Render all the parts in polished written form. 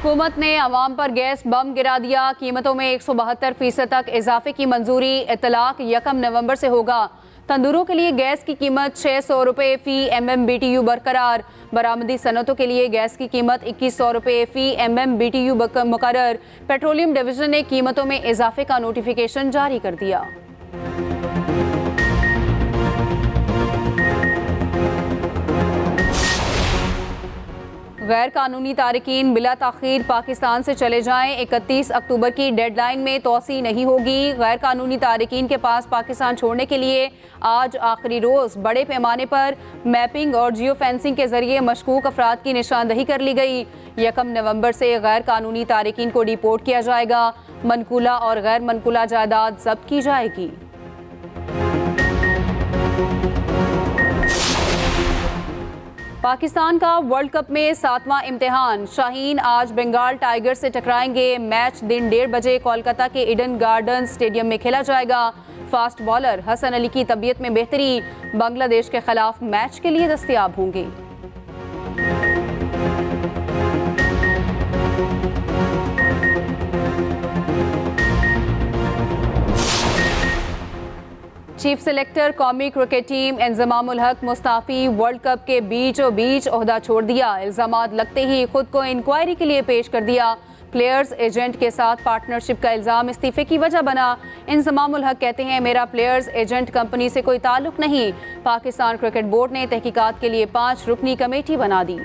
हुकूमत ने अवाम पर गैस बम गिरा दिया। कीमतों में 172% तक इजाफे की मंजूरी। इतलाक 1 नवंबर से होगा। तंदूरों के लिए गैस की कीमत 600 रुपये फी MMBTU बरकरार। बरामदी सनतों के लिए गैस की कीमत 2100 रुपये फी MMBTU मुकर्रर। पेट्रोलियम डिवीजन ने कीमतों में इजाफे का नोटिफिकेशन जारी कर दिया। गैर कानूनी तारिकीन बिला ताखीर पाकिस्तान से चले जाएं। 31 अक्टूबर की डेडलाइन में तोसी नहीं होगी। गैर कानूनी तारिकीन के पास पाकिस्तान छोड़ने के लिए आज आखिरी रोज़ बड़े पैमाने पर मैपिंग और जियो फेंसिंग के जरिए मशकूक अफराद की निशानदही कर ली गई। 1 नवंबर से गैर कानूनी तारिकीन को डिपोर्ट किया जाएगा। मनकूला और गैर मनकूला जायदाद जब्त की जाएगी। पाकिस्तान का वर्ल्ड कप में 7वां इम्तिहान। शाहीन आज बंगाल टाइगर से टकराएंगे। मैच दिन 1:30 बजे कोलकाता के ईडन गार्डन स्टेडियम में खेला जाएगा। फास्ट बॉलर हसन अली की तबीयत में बेहतरी। बांग्लादेश के खिलाफ मैच के लिए दस्तयाब होंगे। चीफ सेलेक्टर कौमी क्रिकेट टीम इंजमामुल हक मुस्ताफी वर्ल्ड कप के बीचों बीच ओहदा छोड़ दिया। इल्जामात लगते ही खुद को इंक्वायरी के लिए पेश कर दिया। प्लेयर्स एजेंट के साथ पार्टनरशिप का इल्ज़ाम इस्तीफे की वजह बना। इंजमामुल हक कहते हैं, मेरा प्लेयर्स एजेंट कंपनी से कोई ताल्लुक नहीं। पाकिस्तान क्रिकेट बोर्ड ने तहकीकात के लिए 5 रुकनी कमेटी बना दी।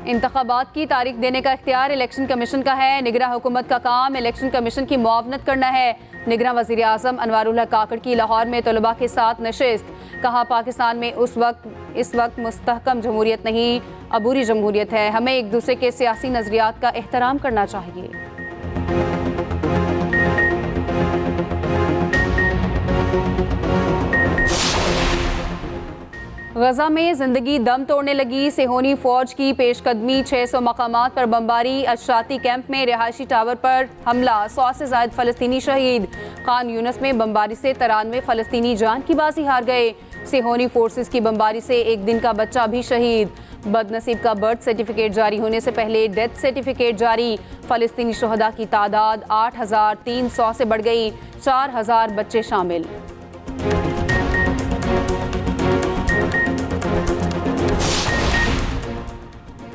इंतखाबात की तारीख देने का इख्तियार इलेक्शन कमीशन का है। निगरां हुकूमत का काम इलेक्शन कमीशन की मुआवनत करना है। निगरां वज़ीर आज़म अनवारुल हक काकड़ की लाहौर में तलबा के साथ नशिस्त। कहा, पाकिस्तान में इस वक्त मुस्तहकम जमहूरियत नहीं, अबूरी जमहूरियत है। हमें एक दूसरे के सियासी नज़रियात का एहतराम करना चाहिए। गजा में जिंदगी दम तोड़ने लगी। सेहोनी फौज की पेशकदमी। 600 मकामात पर बमबारी। अशराती कैंप में रिहायशी टावर पर हमला। 100 से ज़ायद फ़लस्तीनी शहीद। खान यूनस में बमबारी से 93 फ़लस्तीनी जान की बाजी हार गए। सेहोनी फोर्सेस की बमबारी से एक दिन का बच्चा भी शहीद। बदनसीब का बर्थ सर्टिफिकेट जारी होने से पहले डेथ सर्टिफिकेट जारी। फ़लस्तीनी शहदा की तादाद 8300 से बढ़ गई। 4000 बच्चे शामिल।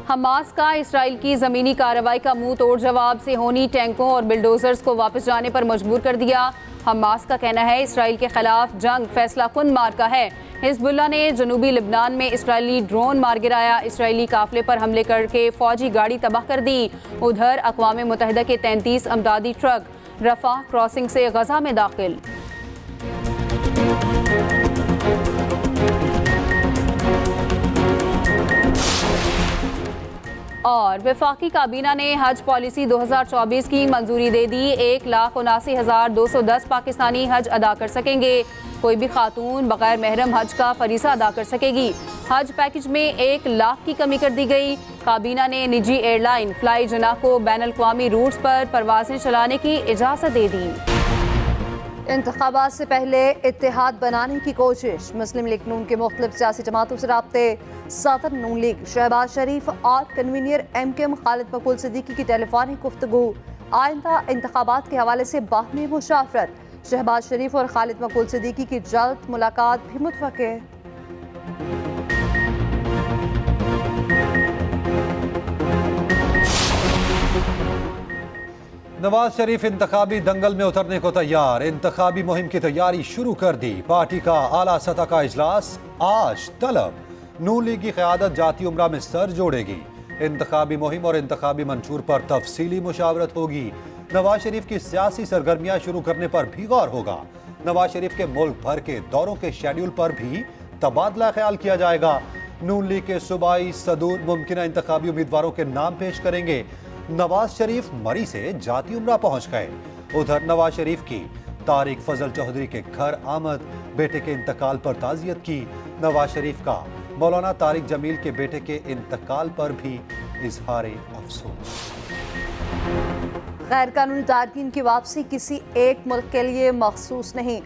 हमास का इसराइल की ज़मीनी कार्रवाई का मुंह तोड़ जवाब। सेहोनी टैंकों और बिल्डोजर्स को वापस जाने पर मजबूर कर दिया। हमास का कहना है, इसराइल के खिलाफ जंग फैसला कुन मार्का है। हिजबुल्लाह ने जनूबी लिबनान में इसराइली ड्रोन मार गिराया। इसराइली काफिले पर हमले करके फौजी गाड़ी तबाह कर दी। उधर अक़वाम मुत्तहिदा के 33 अमदादी ट्रक रफा क्रॉसिंग से गजा में दाखिल। और वफाकी काबीना ने हज पॉलिसी 2024 की मंजूरी दे दी। 1,79,210 पाकिस्तानी हज अदा कर सकेंगे। कोई भी खातून बगैर महरम हज का फरीसा अदा कर सकेगी। हज पैकेज में 1 लाख की कमी कर दी गई। काबीना ने निजी एयरलाइन फ्लाई जनाह को बैन अल-अक़वामी रूट्स पर परवाजें चलाने की इजाज़त दे दी। इंतखाबात से पहले इत्तेहाद बनाने की कोशिश। मुस्लिम लीग नून के मुख्तलिफ सियासी जमातों से राब्ते। सदर नून लीग शहबाज शरीफ और कन्वीनर MKM खालिद मकबूल सिद्दीकी की टेलीफोनिक गुफ्तगू। आइंदा इंतखाबात के हवाले से बाहमी मुशावरत। शहबाज शरीफ और खालिद मकबूल सिद्दीकी की जल्द मुलाकात भी मुतवक्के। नवाज शरीफ इंतखाबी दंगल में उतरने को तैयार। इंतखाबी मुहिम की तैयारी शुरू कर दी। पार्टी का आला सतह का इजलास आज तलब। नून लीग की क़यादत जाती उम्रा में सर जोड़ेगी। इंतखाबी मुहिम और इंतखाबी मंशूर पर तफसीली मुशावरत होगी। नवाज शरीफ की सियासी सरगर्मियां शुरू करने पर भी गौर होगा। नवाज शरीफ के मुल्क भर के दौरों के शेड्यूल पर भी तबादला ख्याल किया जाएगा। नून लीग के सूबाई सदूर मुमकिन इंतखाबी उम्मीदवारों के नाम पेश करेंगे। नवाज शरीफ मरी से जाती उम्रा पहुंच गए। उधर नवाज शरीफ की तारिक फजल चौधरी के घर आमद। बेटे के इंतकाल पर ताज़ियत की। नवाज शरीफ का मौलाना तारिक जमील के बेटे के इंतकाल पर भी इजहार अफसोस। गैर कानूनी तारकीन की वापसी किसी एक मुल्क के लिए मखसूस नहीं।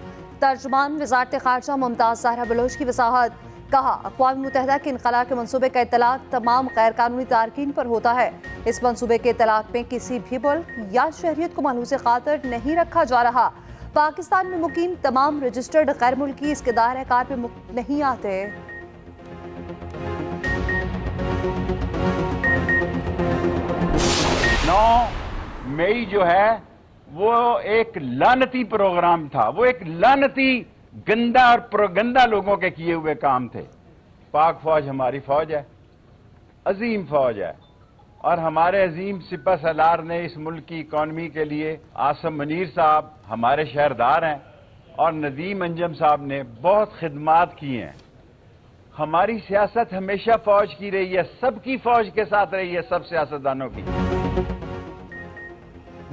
तर्जुमान वज़ारत ख़ारजा मुमताज़ ज़हरा बलोच की वसाहत। कहा, अक़वाम मुत्तहिदा के इनख़ला के मनसूबे का इत्तलाक़ तमाम गैर कानूनी तारकीन पर होता है। इस मनसूबे के इत्तलाक़ में किसी भी मुल्क या शहरियत को मनहूस ख़ातिर नहीं रखा जा रहा। पाकिस्तान में मुकीम तमाम रजिस्टर्ड गैर मुल्की इसके दायरे कार में नहीं आते। 9 मई जो है वो एक लानती प्रोग्राम था, वो एक लानती गंदा और प्रोगंदा लोगों के किए हुए काम थे। पाक फौज हमारी फौज है, अजीम फौज है, और हमारे अजीम सिपह सलार ने इस मुल्क की इकॉनमी के लिए आसम मुनीर साहब हमारे शहरदार हैं और नदीम अंजम साहब ने बहुत खिदमात की हैं। हमारी सियासत हमेशा फौज की रही है, सबकी फौज के साथ रही है, सब सियासतदानों की।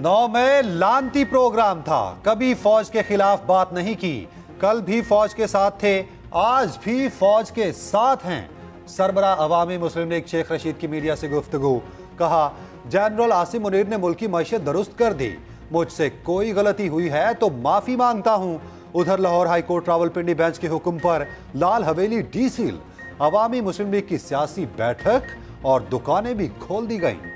9 में लानती प्रोग्राम था, कभी फौज के खिलाफ बात नहीं की। कल भी फौज के साथ थे, आज भी फौज के साथ हैं। सरबराह अवामी मुस्लिम लीग शेख रशीद की मीडिया से गुफ्तगू। कहा, जनरल आसिम मुनीर ने मुल्क की मईशत दुरुस्त कर दी, मुझसे कोई गलती हुई है तो माफी मांगता हूं। उधर Lahore high court Rawalpindi bench के हुक्म पर लाल हवेली डीसील, अवामी मुस्लिम लीग की सियासी बैठक और दुकानें भी खोल दी गईं।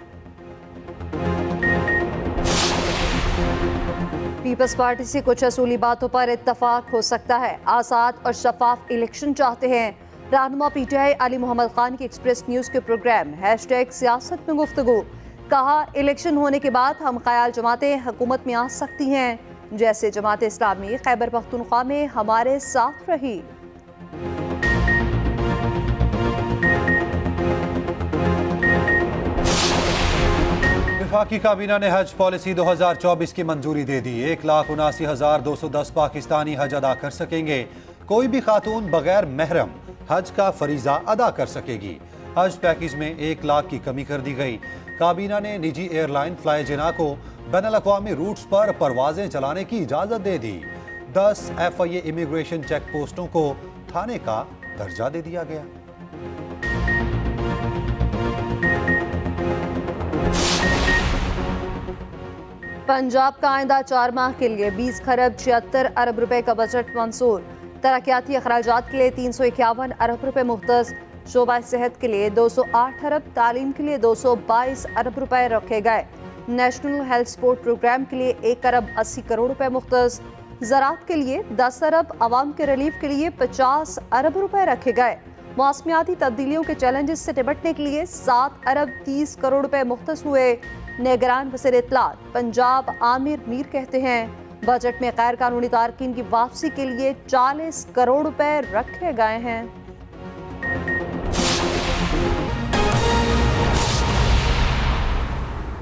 पीपल्स पार्टी से कुछ असूली बातों पर इत्तफाक हो सकता है। आज़ाद और शफाफ इलेक्शन चाहते हैं। रहनुमा पीटीआई अली मोहम्मद खान की एक्सप्रेस न्यूज़ के प्रोग्राम #सियासत में गुफ्तगू। कहा, इलेक्शन होने के बाद हम ख्याल जमातें हुकूमत में आ सकती हैं, जैसे जमात इस्लामी खैबर पख्तूनख्वा में हमारे साथ रही। वफाकी काबीना ने हज पॉलिसी 2024 की मंजूरी दे दी। 1,79,210 पाकिस्तानी हज अदा कर सकेंगे। कोई भी खातून बगैर महरम हज का फरीजा अदा कर सकेगी। हज पैकेज में 1 लाख की कमी कर दी गई। काबीना ने निजी एयरलाइन फ्लाई जिना को बैनुल-अक़वामी रूट्स पर परवाजें चलाने की इजाजत दे दी। 10 FIA इमिग्रेशन चेक पोस्टों को थाने का दर्जा दे दिया गया। पंजाब का आइंदा 4 माह के लिए 20 खरब 76 अरब रुपए का बजट मंजूर। तरक्याती अखराजात के लिए 351 अरब रुपए मुख्तस। शोबा सेहत के लिए 208 अरब, तालीम के लिए 222 अरब रुपए रखे गए। नेशनल हेल्थ सपोर्ट प्रोग्राम के लिए 1 अरब 80 करोड़ रुपए मुख्तस। ज़राअत के लिए 10 अरब, अवाम के रिलीफ के लिए 50 अरब रुपए रखे गए। मौसमियाती तब्दीलियों के चैलेंजेस से निपटने के लिए 7 अरब 30 करोड़ रुपए मुख्तस हुए। निगरान वज़ीर इत्तलात पंजाब आमिर मीर कहते हैं, बजट में गैर कानूनी तारकीन की वापसी के लिए 40 करोड़ रुपए रखे गए हैं।